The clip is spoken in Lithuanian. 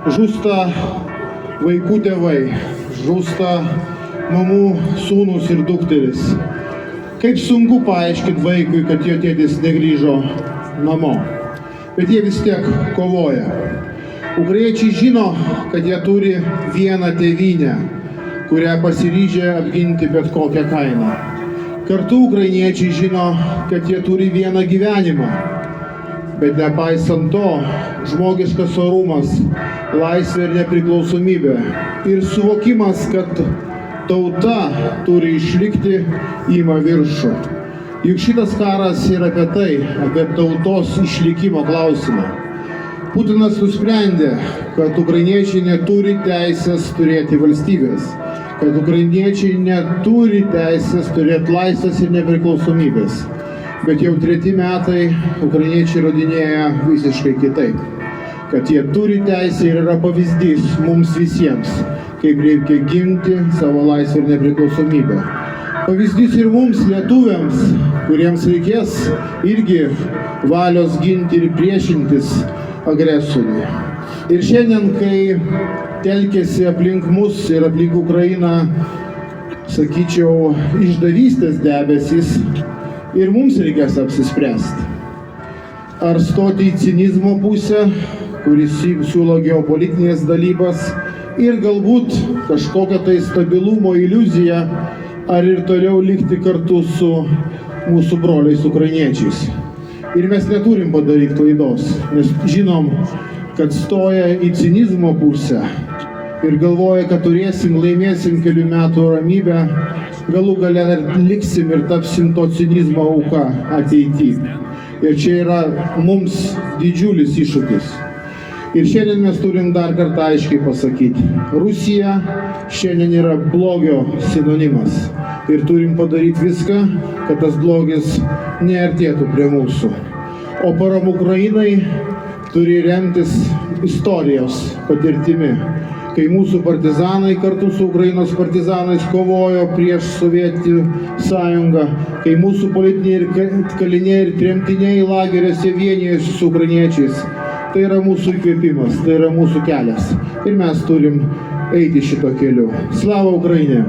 žūsta vaikų tėvai, žūsta mamų sūnus ir dukteris. Kaip sunku paaiškinti vaikui, kad jo tėtis negrįžo namo, bet jie vis tiek kovoja. Ukrainiečiai žino, kad jie turi vieną tėvynę, kurią pasiryžę apginti bet kokią kainą. Kartu ukrainiečiai žino, kad jie turi vieną gyvenimą, bet nepaisant to, žmogiškas orumas, laisvė ir nepriklausomybė ir suvokimas, kad tauta turi išlikti, ima viršų. Juk šitas karas yra apie tai, apie tautos išlikimo klausimą. Putinas nusprendė, kad ukrainiečiai neturi teisės turėti valstybės, kad ukrainiečiai neturi teisės turėti laisvės ir nepriklausomybės. Bet jau 3 metai ukrainiečiai rodinėja visiškai kitaip, kad jie turi teisę ir yra pavyzdys mums visiems, kaip reikia ginti savo laisvę ir nepriklausomybę. Pavyzdys ir mums, lietuviams, kuriems reikės irgi valios ginti ir priešintis agresoriui. Ir šiandien, kai telkėsi aplink mus ir aplink Ukrainą, sakyčiau, išdavystės debesys, ir mums reikės apsispręsti. Ar stoti į cinizmo pusę, kuris siūlo geopolitinės dalybas, ir galbūt kažkokią tai stabilumo iliuziją, ar ir toliau likti kartu su mūsų broliais ukrainiečiais. Ir mes neturim padaryti klaidos, nes žinom, kad stoja į cinizmo pusę ir galvoja, kad turėsim, laimėsim kelių metų ramybę, galų gale liksim ir tapsim to cinizmo auka ateityje. Ir čia yra mums didžiulis iššūkis. Ir šiandien mes turim dar kartą aiškiai pasakyti, Rusija šiandien yra blogio sinonimas. Ir turim padaryti viską, kad tas blogis neartėtų prie mūsų. O parama Ukrainai turi remtis istorijos patirtimi, kai mūsų partizanai kartu su Ukrainos partizanais kovojo prieš Sovietų sąjungą, kai mūsų politiniai kaliniai ir tremtiniai lageriuose vienijosi su ukrainiečiais. Tai yra mūsų įkvėpimas, tai yra mūsų kelias. Ir mes turim eiti šito keliu. Slava Ukrainai!